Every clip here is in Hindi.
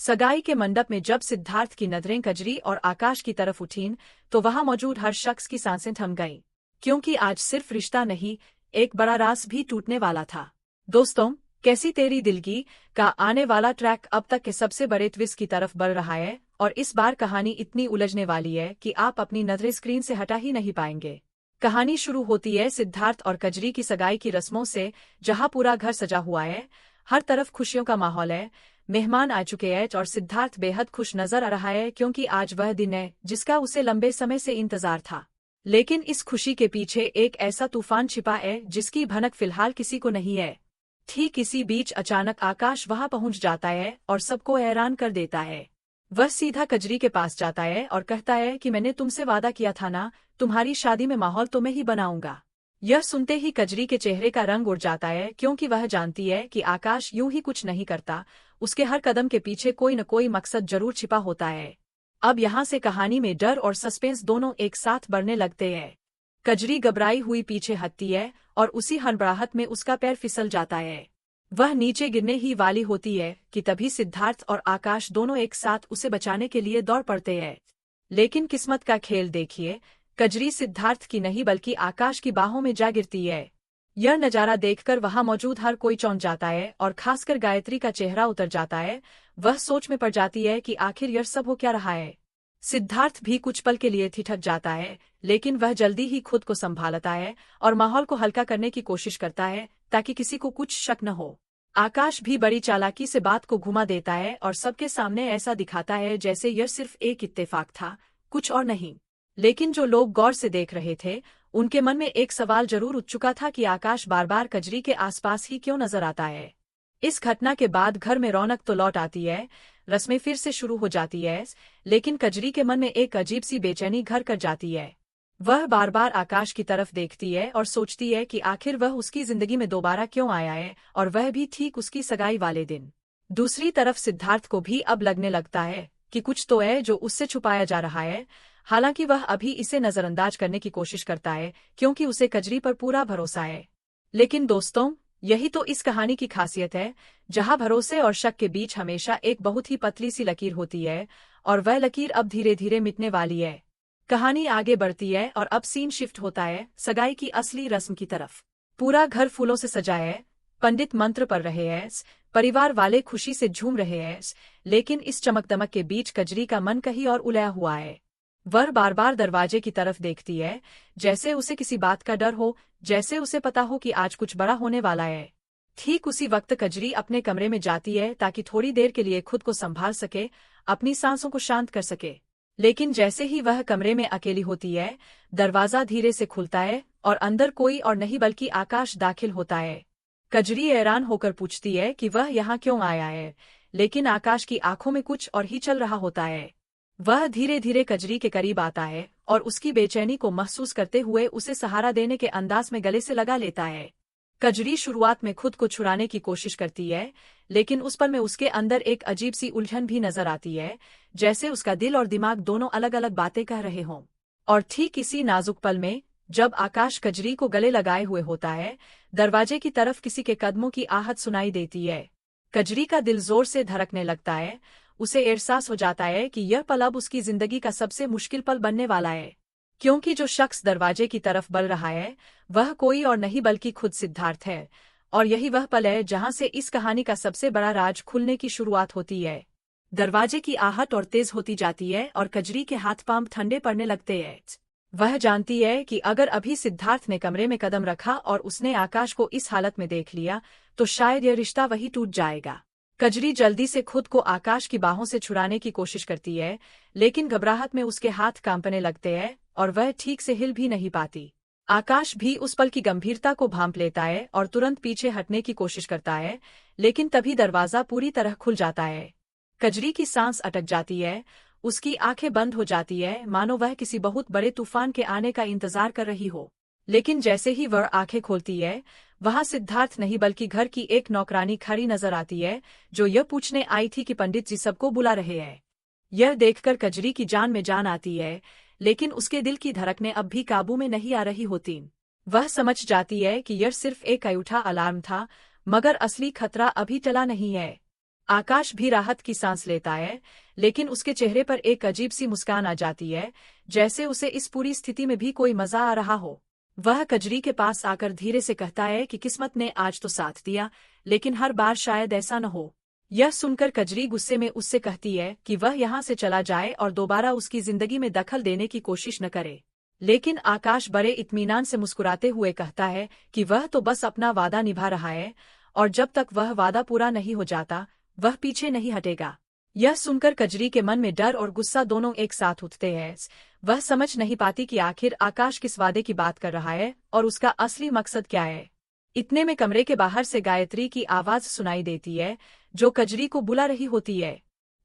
सगाई के मंडप में जब सिद्धार्थ की नजरें कजरी और आकाश की तरफ उठीं, तो वहां मौजूद हर शख्स की सांसें थम गईं, क्योंकि आज सिर्फ रिश्ता नहीं, एक बड़ा राज भी टूटने वाला था। दोस्तों, कैसी तेरी दिलगी का आने वाला ट्रैक अब तक के सबसे बड़े ट्विस्ट की तरफ बढ़ रहा है, और इस बार कहानी इतनी उलझने वाली है कि आप अपनी नजरें स्क्रीन से हटा ही नहीं पाएंगे। कहानी शुरू होती है सिद्धार्थ और कजरी की सगाई की रस्मों से, जहां पूरा घर सजा हुआ है, हर तरफ खुशियों का माहौल है, मेहमान आ चुके हैं और सिद्धार्थ बेहद खुश नजर आ रहा है क्योंकि आज वह दिन है जिसका उसे लंबे समय से इंतजार था। लेकिन इस खुशी के पीछे एक ऐसा तूफान छिपा है जिसकी भनक फिलहाल किसी को नहीं है। ठीक इसी बीच अचानक आकाश वहां पहुंच जाता है और सबको हैरान कर देता है। वह सीधा कजरी के पास जाता है और कहता है कि मैंने तुमसे वादा किया था ना, तुम्हारी शादी में माहौल तो मैं ही बनाऊंगा। यह सुनते ही कजरी के चेहरे का रंग उड़ जाता है क्योंकि वह जानती है कि आकाश यूं ही कुछ नहीं करता, उसके हर कदम के पीछे कोई न कोई मकसद जरूर छिपा होता है। अब यहाँ से कहानी में डर और सस्पेंस दोनों एक साथ बढ़ने लगते हैं। कजरी घबराई हुई पीछे हटती है और उसी हड़बड़ाहट में उसका पैर फिसल जाता है। वह नीचे गिरने ही वाली होती है कि तभी सिद्धार्थ और आकाश दोनों एक साथ उसे बचाने के लिए दौड़ पड़ते हैं। लेकिन किस्मत का खेल देखिए, कजरी सिद्धार्थ की नहीं बल्कि आकाश की बाहों में जा गिरती है। यह नजारा देखकर वहां मौजूद हर कोई चौंक जाता है और खासकर गायत्री का चेहरा उतर जाता है। वह सोच में पड़ जाती है कि आखिर यह सब हो क्या रहा है। सिद्धार्थ भी कुछ पल के लिए ठिठक जाता है, लेकिन वह जल्दी ही खुद को संभालता है और माहौल को हल्का करने की कोशिश करता है ताकि किसी को कुछ शक न हो। आकाश भी बड़ी चालाकी से बात को घुमा देता है और सबके सामने ऐसा दिखाता है जैसे यह सिर्फ एक इत्तेफाक था, कुछ और नहीं। लेकिन जो लोग गौर से देख रहे थे, उनके मन में एक सवाल जरूर उठ चुका था कि आकाश बार बार कजरी के आसपास ही क्यों नजर आता है। इस घटना के बाद घर में रौनक तो लौट आती है, रस्में फिर से शुरू हो जाती है, लेकिन कजरी के मन में एक अजीब सी बेचैनी घर कर जाती है। वह बार बार आकाश की तरफ देखती है और सोचती है कि आखिर वह उसकी जिंदगी में दोबारा क्यों आया है, और वह भी ठीक उसकी सगाई वाले दिन। दूसरी तरफ सिद्धार्थ को भी अब लगने लगता है कि कुछ तो है जो उससे छुपाया जा रहा है। हालांकि वह अभी इसे नजरअंदाज करने की कोशिश करता है क्योंकि उसे कजरी पर पूरा भरोसा है। लेकिन दोस्तों, यही तो इस कहानी की खासियत है, जहां भरोसे और शक के बीच हमेशा एक बहुत ही पतली सी लकीर होती है, और वह लकीर अब धीरे धीरे मिटने वाली है। कहानी आगे बढ़ती है और अब सीन शिफ्ट होता है सगाई की असली रस्म की तरफ। पूरा घर फूलों से सजा है, पंडित मंत्र पढ़ रहे हैं, परिवार वाले खुशी से झूम रहे हैं, लेकिन इस चमक-दमक के बीच कजरी का मन कहीं और उलझा हुआ है। वह बार बार दरवाजे की तरफ देखती है, जैसे उसे किसी बात का डर हो, जैसे उसे पता हो कि आज कुछ बड़ा होने वाला है। ठीक उसी वक्त कजरी अपने कमरे में जाती है ताकि थोड़ी देर के लिए खुद को संभाल सके, अपनी सांसों को शांत कर सके। लेकिन जैसे ही वह कमरे में अकेली होती है, दरवाजा धीरे से खुलता है और अंदर कोई और नहीं बल्कि आकाश दाखिल होता है। कजरी हैरान होकर पूछती है कि वह यहाँ क्यों आया है, लेकिन आकाश की आंखों में कुछ और ही चल रहा होता है। वह धीरे धीरे कजरी के करीब आता है और उसकी बेचैनी को महसूस करते हुए उसे सहारा देने के अंदाज में गले से लगा लेता है। कजरी शुरुआत में खुद को छुड़ाने की कोशिश करती है, लेकिन उस पल में उसके अंदर एक अजीब सी उलझन भी नजर आती है, जैसे उसका दिल और दिमाग दोनों अलग अलग बातें कह रहे हों। और ठीक इसी नाजुक पल में, जब आकाश कजरी को गले लगाए हुए होता है, दरवाजे की तरफ किसी के कदमों की आहट सुनाई देती है। कजरी का दिल जोर से धड़कने लगता है। उसे एहसास हो जाता है कि यह पल अब उसकी जिंदगी का सबसे मुश्किल पल बनने वाला है, क्योंकि जो शख्स दरवाजे की तरफ बढ़ रहा है, वह कोई और नहीं बल्कि खुद सिद्धार्थ है। और यही वह पल है जहां से इस कहानी का सबसे बड़ा राज खुलने की शुरुआत होती है। दरवाजे की आहट और तेज होती जाती है और कजरी के हाथ पांव ठंडे पड़ने लगते हैं। वह जानती है कि अगर अभी सिद्धार्थ ने कमरे में कदम रखा और उसने आकाश को इस हालत में देख लिया, तो शायद यह रिश्ता वही टूट जाएगा। कजरी जल्दी से खुद को आकाश की बाहों से छुड़ाने की कोशिश करती है, लेकिन घबराहट में उसके हाथ कांपने लगते हैं और वह ठीक से हिल भी नहीं पाती। आकाश भी उस पल की गंभीरता को भांप लेता है और तुरंत पीछे हटने की कोशिश करता है, लेकिन तभी दरवाजा पूरी तरह खुल जाता है। कजरी की सांस अटक जाती है, उसकी आंखें बंद हो जाती है, मानो वह किसी बहुत बड़े तूफान के आने का इंतजार कर रही हो। लेकिन जैसे ही वह आंखें खोलती है, वहां सिद्धार्थ नहीं बल्कि घर की एक नौकरानी खड़ी नजर आती है, जो यह पूछने आई थी कि पंडित जी सबको बुला रहे हैं। यह देखकर कजरी की जान में जान आती है, लेकिन उसके दिल की धड़कनें अब भी काबू में नहीं आ रही होती। वह समझ जाती है कि यह सिर्फ एक अनूठा अलार्म था, मगर असली खतरा अभी टला नहीं है। आकाश भी राहत की सांस लेता है, लेकिन उसके चेहरे पर एक अजीब सी मुस्कान आ जाती है, जैसे उसे इस पूरी स्थिति में भी कोई मजा आ रहा हो। वह कजरी के पास आकर धीरे से कहता है कि किस्मत ने आज तो साथ दिया, लेकिन हर बार शायद ऐसा न हो। यह सुनकर कजरी गुस्से में उससे कहती है कि वह यहाँ से चला जाए और दोबारा उसकी जिंदगी में दखल देने की कोशिश न करे। लेकिन आकाश बड़े इत्मीनान से मुस्कुराते हुए कहता है कि वह तो बस अपना वादा निभा रहा है, और जब तक वह वादा पूरा नहीं हो जाता, वह पीछे नहीं हटेगा। यह सुनकर कजरी के मन में डर और गुस्सा दोनों एक साथ उठते हैं। वह समझ नहीं पाती कि आखिर आकाश किस वादे की बात कर रहा है और उसका असली मकसद क्या है। इतने में कमरे के बाहर से गायत्री की आवाज सुनाई देती है, जो कजरी को बुला रही होती है।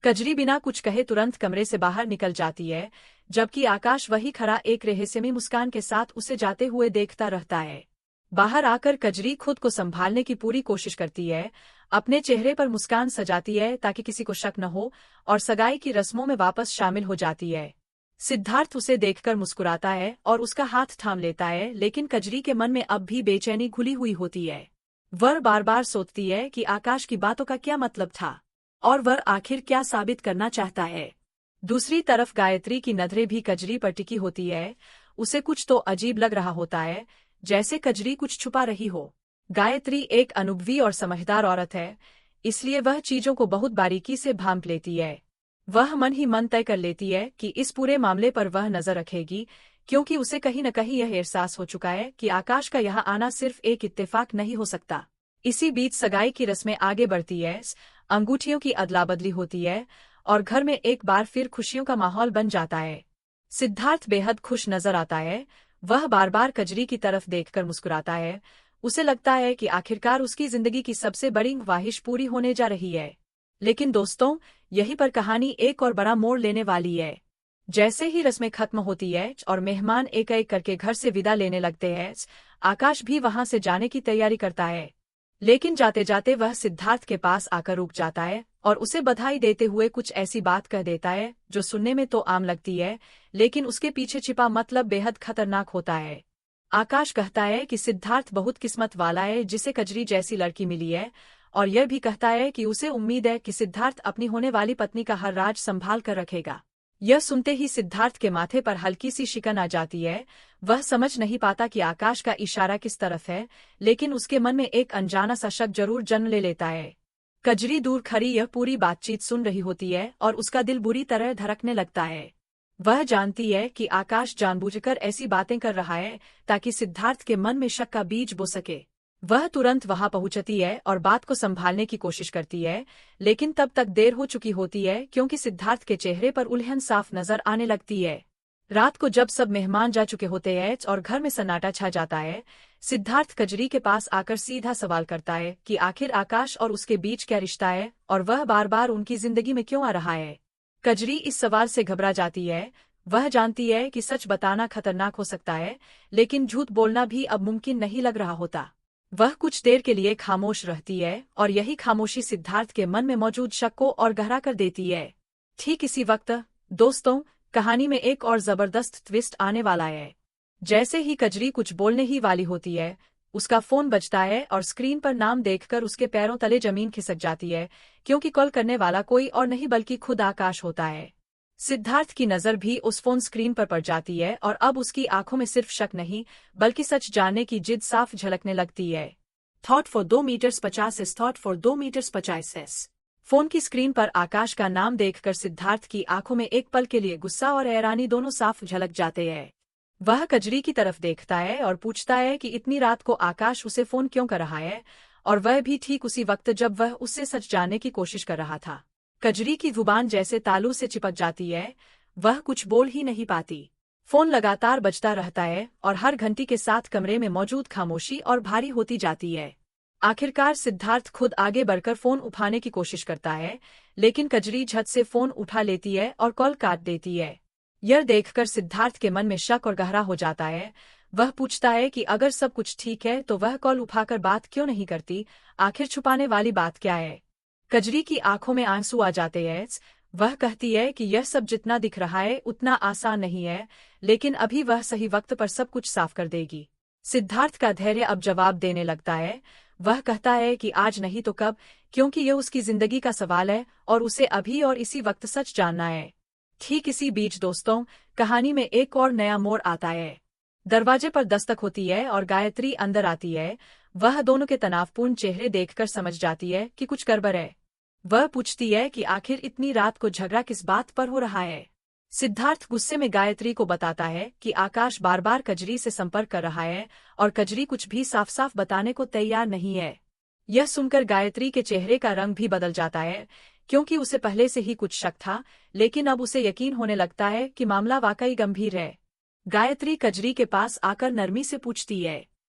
कजरी बिना कुछ कहे तुरंत कमरे से बाहर निकल जाती है, जबकि आकाश वही खड़ा एक रहस्यमयी मुस्कान के साथ उसे जाते हुए देखता रहता है। बाहर आकर कजरी खुद को संभालने की पूरी कोशिश करती है, अपने चेहरे पर मुस्कान सजाती है ताकि किसी को शक न हो, और सगाई की रस्मों में वापस शामिल हो जाती है। सिद्धार्थ उसे देखकर मुस्कुराता है और उसका हाथ थाम लेता है, लेकिन कजरी के मन में अब भी बेचैनी घुली हुई होती है। वह बार बार सोचती है कि आकाश की बातों का क्या मतलब था, और वह आखिर क्या साबित करना चाहता है। दूसरी तरफ गायत्री की नजरें भी कजरी पर टिकी होती है। उसे कुछ तो अजीब लग रहा होता है, जैसे कजरी कुछ छुपा रही हो। गायत्री एक अनुभवी और समझदार औरत है, इसलिए वह चीजों को बहुत बारीकी से भांप लेती है। वह मन ही मन तय कर लेती है कि इस पूरे मामले पर वह नजर रखेगी, क्योंकि उसे कहीं न कहीं यह एहसास हो चुका है कि आकाश का यहाँ आना सिर्फ एक इत्तेफाक नहीं हो सकता। इसी बीच सगाई की रस्में आगे बढ़ती है, अंगूठियों की अदला बदली होती है, और घर में एक बार फिर खुशियों का माहौल बन जाता है। सिद्धार्थ बेहद खुश नजर आता है। वह बार बार कजरी की तरफ देखकर मुस्कुराता है। उसे लगता है कि आखिरकार उसकी जिंदगी की सबसे बड़ी ख्वाहिश पूरी होने जा रही है। लेकिन दोस्तों, यहीं पर कहानी एक और बड़ा मोड़ लेने वाली है। जैसे ही रस्में खत्म होती है और मेहमान एक एक करके घर से विदा लेने लगते हैं, आकाश भी वहां से जाने की तैयारी करता है। लेकिन जाते जाते वह सिद्धार्थ के पास आकर रुक जाता है और उसे बधाई देते हुए कुछ ऐसी बात कह देता है जो सुनने में तो आम लगती है, लेकिन उसके पीछे छिपा मतलब बेहद खतरनाक होता है। आकाश कहता है कि सिद्धार्थ बहुत किस्मत वाला है जिसे कजरी जैसी लड़की मिली है, और यह भी कहता है कि उसे उम्मीद है कि सिद्धार्थ अपनी होने वाली पत्नी का हर राज संभाल कर रखेगा। यह सुनते ही सिद्धार्थ के माथे पर हल्की सी शिकन आ जाती है। वह समझ नहीं पाता कि आकाश का इशारा किस तरफ है, लेकिन उसके मन में एक अनजाना सा शक जरूर जन्म ले लेता है। कजरी दूर खड़ी यह पूरी बातचीत सुन रही होती है और उसका दिल बुरी तरह धड़कने लगता है। वह जानती है कि आकाश जानबूझकर ऐसी बातें कर रहा है ताकि सिद्धार्थ के मन में शक का बीज बो सके। वह तुरंत वहां पहुंचती है और बात को संभालने की कोशिश करती है, लेकिन तब तक देर हो चुकी होती है क्योंकि सिद्धार्थ के चेहरे पर उलझन साफ नजर आने लगती है। रात को जब सब मेहमान जा चुके होते हैं और घर में सन्नाटा छा जाता है, सिद्धार्थ कजरी के पास आकर सीधा सवाल करता है कि आखिर आकाश और उसके बीच क्या रिश्ता है और वह बार बार उनकी जिंदगी में क्यों आ रहा है। कजरी इस सवाल से घबरा जाती है। वह जानती है कि सच बताना खतरनाक हो सकता है, लेकिन झूठ बोलना भी अब मुमकिन नहीं लग रहा होता। वह कुछ देर के लिए खामोश रहती है और यही खामोशी सिद्धार्थ के मन में मौजूद शक को और गहरा कर देती है। ठीक इसी वक्त दोस्तों, कहानी में एक और जबरदस्त ट्विस्ट आने वाला है। जैसे ही कजरी कुछ बोलने ही वाली होती है, उसका फोन बजता है और स्क्रीन पर नाम देखकर उसके पैरों तले जमीन खिसक जाती है, क्योंकि कॉल करने वाला कोई और नहीं बल्कि खुद आकाश होता है। सिद्धार्थ की नजर भी उस फोन स्क्रीन पर पड़ जाती है और अब उसकी आंखों में सिर्फ शक नहीं बल्कि सच जानने की जिद साफ झलकने लगती है। Thought for 2 metres 50 thought for 2 metres 50। Phone की स्क्रीन पर आकाश का नाम देखकर सिद्धार्थ की आंखों में एक पल के लिए गुस्सा और हैरानी दोनों साफ झलक जाते हैं। वह कजरी की तरफ देखता है और पूछता है कि इतनी रात को आकाश उसे फोन क्यों कर रहा है, और वह भी ठीक उसी वक्त जब वह उससे सच जानने की कोशिश कर रहा था। कजरी की जुबान जैसे तालू से चिपक जाती है। वह कुछ बोल ही नहीं पाती। फोन लगातार बजता रहता है और हर घंटी के साथ कमरे में मौजूद खामोशी और भारी होती जाती है। आखिरकार सिद्धार्थ खुद आगे बढ़कर फोन उठाने की कोशिश करता है, लेकिन कजरी झट से फोन उठा लेती है और कॉल काट देती है। यह देखकर सिद्धार्थ के मन में शक और गहरा हो जाता है। वह पूछता है कि अगर सब कुछ ठीक है तो वह कॉल उठाकर बात क्यों नहीं करती, आखिर छुपाने वाली बात क्या है। कजरी की आंखों में आंसू आ जाते हैं। वह कहती है कि यह सब जितना दिख रहा है उतना आसान नहीं है, लेकिन अभी वह सही वक्त पर सब कुछ साफ कर देगी। सिद्धार्थ का धैर्य अब जवाब देने लगता है। वह कहता है कि आज नहीं तो कब, क्योंकि यह उसकी जिंदगी का सवाल है और उसे अभी और इसी वक्त सच जानना है। ठीक इसी बीच दोस्तों, कहानी में एक और नया मोड़ आता है। दरवाजे पर दस्तक होती है और गायत्री अंदर आती है। वह दोनों के तनावपूर्ण चेहरे देखकर समझ जाती है कि कुछ गड़बड़ है। वह पूछती है कि आखिर इतनी रात को झगड़ा किस बात पर हो रहा है। सिद्धार्थ गुस्से में गायत्री को बताता है कि आकाश बार बार कजरी से संपर्क कर रहा है और कजरी कुछ भी साफ साफ बताने को तैयार नहीं है। यह सुनकर गायत्री के चेहरे का रंग भी बदल जाता है, क्योंकि उसे पहले से ही कुछ शक था, लेकिन अब उसे यकीन होने लगता है कि मामला वाकई गंभीर है। गायत्री कजरी के पास आकर नरमी से पूछती है,